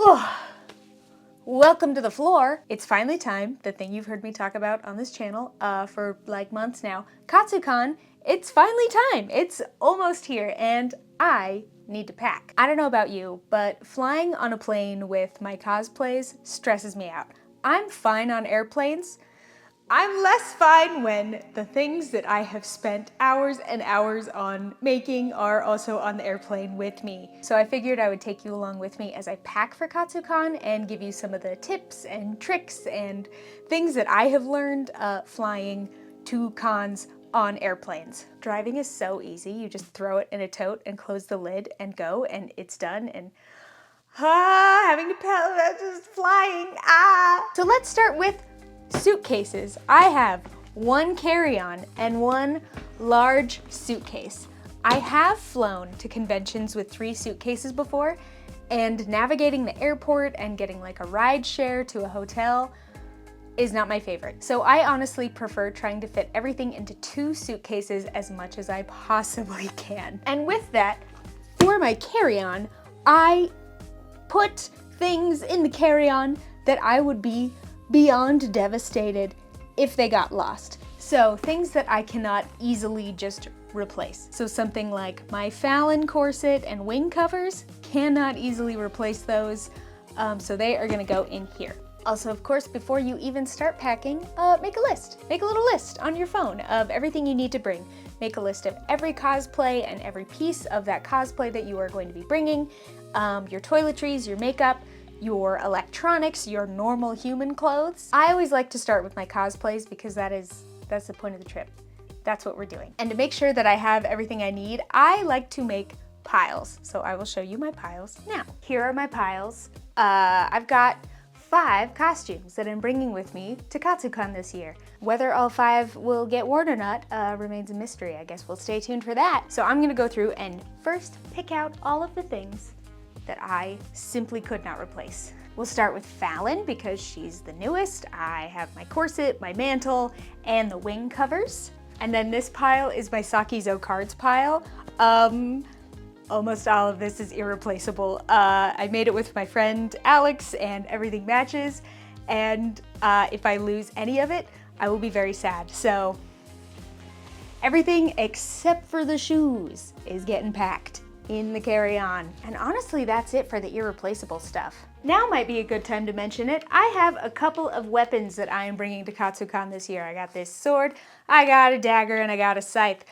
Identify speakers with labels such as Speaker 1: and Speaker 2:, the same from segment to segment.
Speaker 1: Oh, welcome to the floor. It's finally time, the thing you've heard me talk about on this channel for like months now. Katsucon, it's finally time. It's almost here and I need to pack. I don't know about you, but flying on a plane with my cosplays stresses me out. I'm fine on airplanes. I'm less fine when the things that I have spent hours and hours on making are also on the airplane with me. So I figured I would take you along with me as I pack for Katsucon and give you some of the tips and tricks and things that I have learned flying to cons on airplanes. Driving is so easy. You just throw it in a tote and close the lid and go and it's done. And having to pedal, just flying, So let's start with suitcases. I have one carry-on and one large suitcase. I have flown to conventions with 3 suitcases before, and navigating the airport and getting like a ride share to a hotel is not my favorite. So I honestly prefer trying to fit everything into 2 suitcases as much as I possibly can. And with that, for my carry-on, I put things in the carry-on that I would be beyond devastated if they got lost. So things that I cannot easily just replace. So something like my Fallon corset and wing covers, cannot easily replace those. So they are gonna go in here. Also, of course, before you even start packing, make a list. Make a little list on your phone of everything you need to bring. Make a list of every cosplay and every piece of that cosplay that you are going to be bringing, your toiletries, your makeup, your electronics, your normal human clothes. I always like to start with my cosplays because that's the point of the trip. That's what we're doing. And to make sure that I have everything I need, I like to make piles. So I will show you my piles now. Here are my piles. I've got 5 costumes that I'm bringing with me to Katsucon this year. Whether all 5 will get worn or not remains a mystery. I guess we'll stay tuned for that. So I'm gonna go through and first pick out all of the things that I simply could not replace. We'll start with Fallon because she's the newest. I have my corset, my mantle, and the wing covers. And then this pile is my Sakizo cards pile. Almost all of this is irreplaceable. I made it with my friend Alex and everything matches. And if I lose any of it, I will be very sad. So everything except for the shoes is getting packed in the carry-on. And honestly, that's it for the irreplaceable stuff. Now might be a good time to mention it. I have a couple of weapons that I am bringing to Katsucon this year. I got this sword, I got a dagger, and I got a scythe.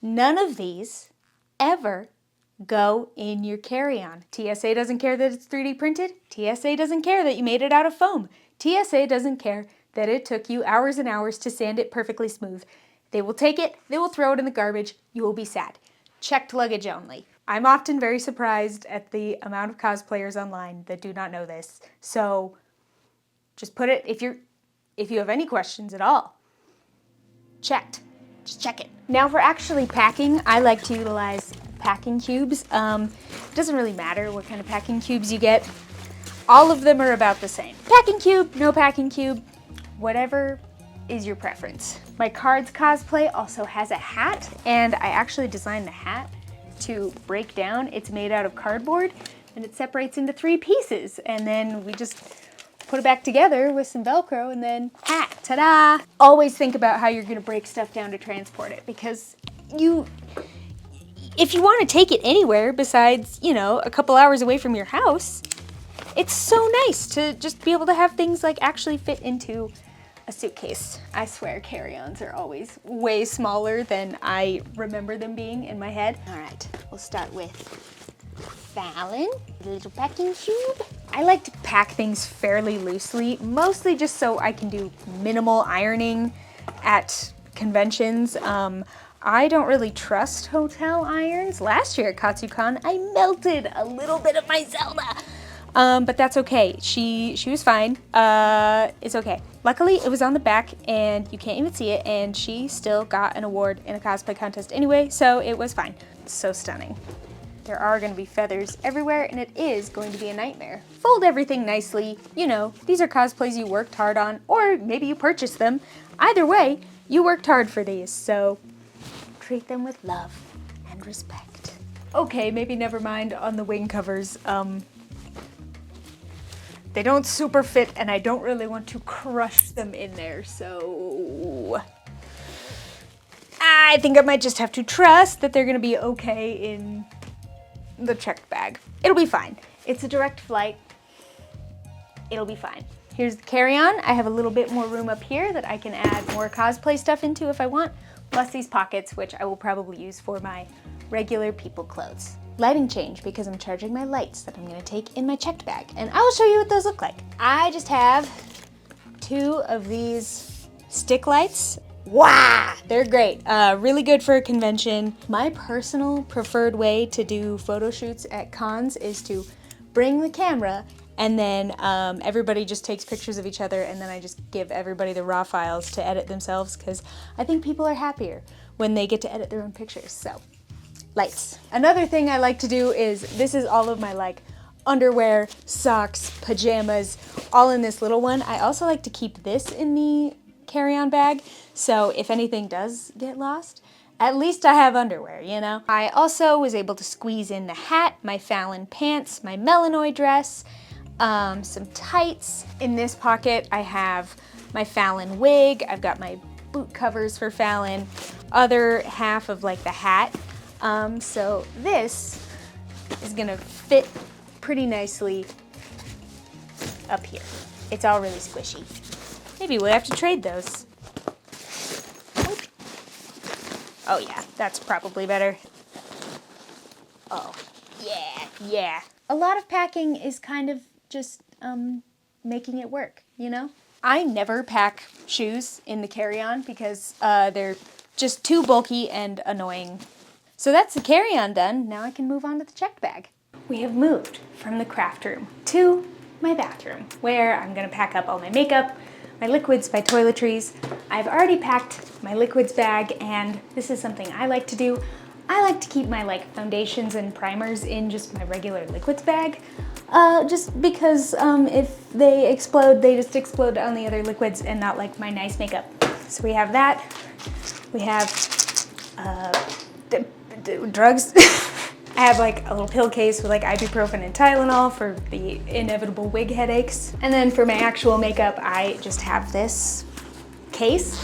Speaker 1: None of these ever go in your carry-on. TSA doesn't care that it's 3D printed. TSA doesn't care that you made it out of foam. TSA doesn't care that it took you hours and hours to sand it perfectly smooth. They will take it, they will throw it in the garbage, you will be sad. Checked luggage only. I'm often very surprised at the amount of cosplayers online that do not know this. So just put it, if you have any questions at all, checked, just check it. Now for actually packing, I like to utilize packing cubes. It doesn't really matter what kind of packing cubes you get. All of them are about the same. Packing cube, no packing cube, whatever is your preference. My cards cosplay also has a hat, and I actually designed the hat to break down. It's made out of cardboard and it separates into 3 pieces, and then we just put it back together with some Velcro and then hat, ta-da! Always think about how you're gonna break stuff down to transport it, because if you want to take it anywhere besides, a couple hours away from your house, it's so nice to just be able to have things like actually fit into a suitcase. I swear carry-ons are always way smaller than I remember them being in my head. All right, we'll start with Fallon, a little packing cube. I like to pack things fairly loosely, mostly just so I can do minimal ironing at conventions. I don't really trust hotel irons. Last year at Katsucon, I melted a little bit of my Zelda. But that's okay. She was fine. It's okay. Luckily, it was on the back and you can't even see it, and she still got an award in a cosplay contest anyway, so it was fine. It's so stunning. There are going to be feathers everywhere, and it is going to be a nightmare. Fold everything nicely. These are cosplays you worked hard on, or maybe you purchased them. Either way, you worked hard for these, so treat them with love and respect. Okay, maybe never mind on the wing covers. they don't super fit and I don't really want to crush them in there, so I think I might just have to trust that they're gonna be okay in the checked bag. It'll be fine. It's a direct flight. It'll be fine. Here's the carry-on. I have a little bit more room up here that I can add more cosplay stuff into if I want, plus these pockets, which I will probably use for my regular people clothes. Lighting change because I'm charging my lights that I'm gonna take in my checked bag, and I will show you what those look like. I just have 2 of these stick lights. Wow, they're great. Really good for a convention. My personal preferred way to do photo shoots at cons is to bring the camera and then everybody just takes pictures of each other, and then I just give everybody the raw files to edit themselves, because I think people are happier when they get to edit their own pictures. So, lights. Another thing I like to do is, this is all of my like underwear, socks, pajamas, all in this little one. I also like to keep this in the carry-on bag, so if anything does get lost, at least I have underwear, you know? I also was able to squeeze in the hat, my Fallon pants, my Melanoid dress, some tights. In this pocket I have my Fallon wig, I've got my boot covers for Fallon, other half of like the hat. So this is gonna fit pretty nicely up here. It's all really squishy. Maybe we'll have to trade those. Oh yeah, that's probably better. Oh, yeah. A lot of packing is kind of just making it work, you know? I never pack shoes in the carry-on because they're just too bulky and annoying. So that's the carry-on done. Now I can move on to the checked bag. We have moved from the craft room to my bathroom, where I'm gonna pack up all my makeup, my liquids by Toiletries. I've already packed my liquids bag, and this is something I like to do. I like to keep my like foundations and primers in just my regular liquids bag, just because if they explode, they just explode on the other liquids and not like my nice makeup. So we have that. We have drugs. I have like a little pill case with like ibuprofen and Tylenol for the inevitable wig headaches. And then for my actual makeup, I just have this case.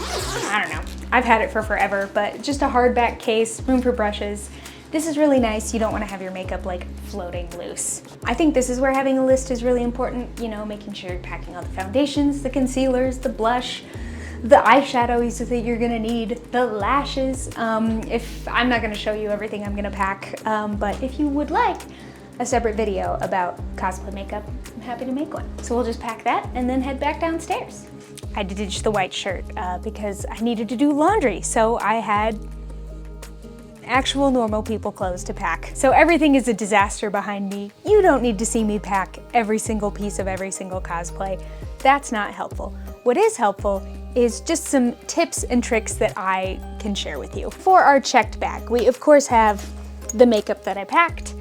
Speaker 1: I don't know. I've had it for forever, but just a hardback case, room for brushes. This is really nice. You don't want to have your makeup like floating loose. I think this is where having a list is really important, you know, making sure you're packing all the foundations, the concealers, the blush, the eyeshadows that you're gonna need, the lashes. If I'm not gonna show you everything I'm gonna pack, but if you would like a separate video about cosplay makeup, I'm happy to make one. So we'll just pack that and then head back downstairs. I ditched the white shirt because I needed to do laundry, so I had actual normal people clothes to pack. So everything is a disaster behind me. You don't need to see me pack every single piece of every single cosplay. That's not helpful. What is helpful is just some tips and tricks that I can share with you. For our checked bag, we of course have the makeup that I packed,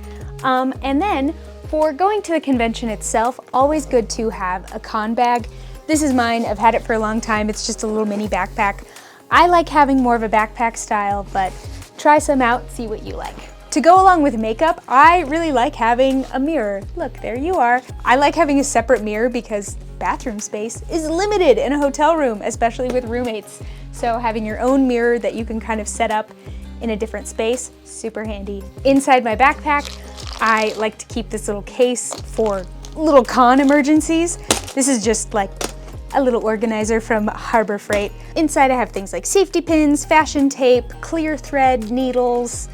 Speaker 1: and then for going to the convention itself, always good to have a con bag. This is mine, I've had it for a long time. It's just a little mini backpack. I like having more of a backpack style, but try some out, see what you like. To go along with makeup, I really like having a mirror. Look, there you are. I like having a separate mirror because bathroom space is limited in a hotel room, especially with roommates. So having your own mirror that you can kind of set up in a different space, super handy. Inside my backpack, I like to keep this little case for little con emergencies. This is just like a little organizer from Harbor Freight. Inside I have things like safety pins, fashion tape, clear thread, needles,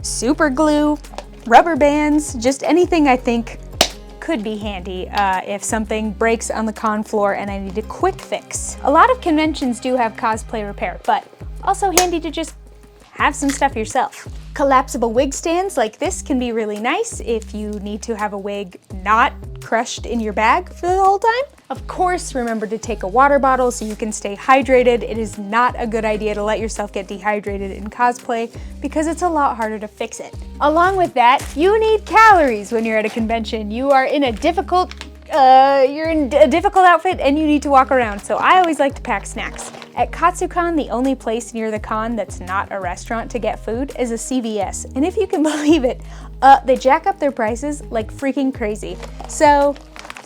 Speaker 1: super glue, rubber bands, just anything I think could be handy if something breaks on the con floor and I need a quick fix. A lot of conventions do have cosplay repair, but also handy to just have some stuff yourself. Collapsible wig stands like this can be really nice if you need to have a wig not crushed in your bag for the whole time. Of course, remember to take a water bottle so you can stay hydrated. It is not a good idea to let yourself get dehydrated in cosplay because it's a lot harder to fix it. Along with that, you need calories when you're at a convention. You are in a difficult outfit and you need to walk around, so I always like to pack snacks. At Katsucon, the only place near the con that's not a restaurant to get food is a CVS, and if you can believe it, they jack up their prices like freaking crazy. So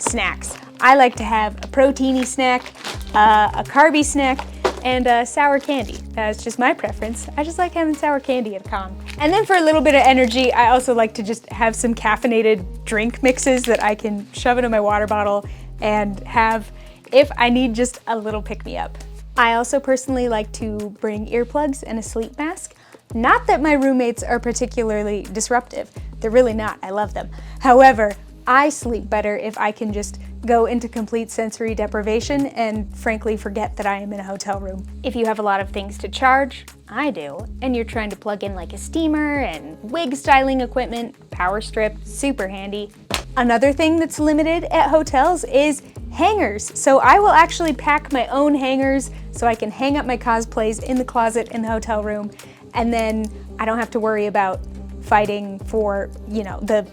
Speaker 1: snacks. I like to have a proteiny snack, a carby snack, and sour candy. That's just my preference. I just like having sour candy at a con. And then for a little bit of energy, I also like to just have some caffeinated drink mixes that I can shove into my water bottle and have if I need just a little pick-me-up. I also personally like to bring earplugs and a sleep mask. Not that my roommates are particularly disruptive. They're really not, I love them. However, I sleep better if I can just go into complete sensory deprivation and frankly forget that I am in a hotel room. If you have a lot of things to charge, I do, and you're trying to plug in like a steamer and wig styling equipment, power strip, super handy. Another thing that's limited at hotels is hangers. So I will actually pack my own hangers so I can hang up my cosplays in the closet in the hotel room, and then I don't have to worry about fighting for, you know, the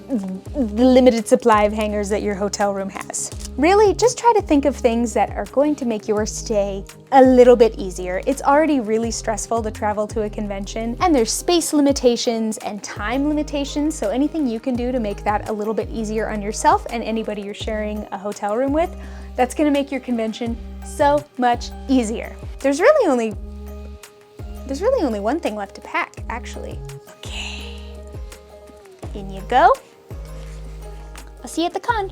Speaker 1: limited supply of hangers that your hotel room has. Really, just try to think of things that are going to make your stay a little bit easier. It's already really stressful to travel to a convention, and there's space limitations and time limitations, so anything you can do to make that a little bit easier on yourself and anybody you're sharing a hotel room with, that's gonna make your convention so much easier. There's really only one thing left to pack, actually. Okay. In you go. I'll see you at the con.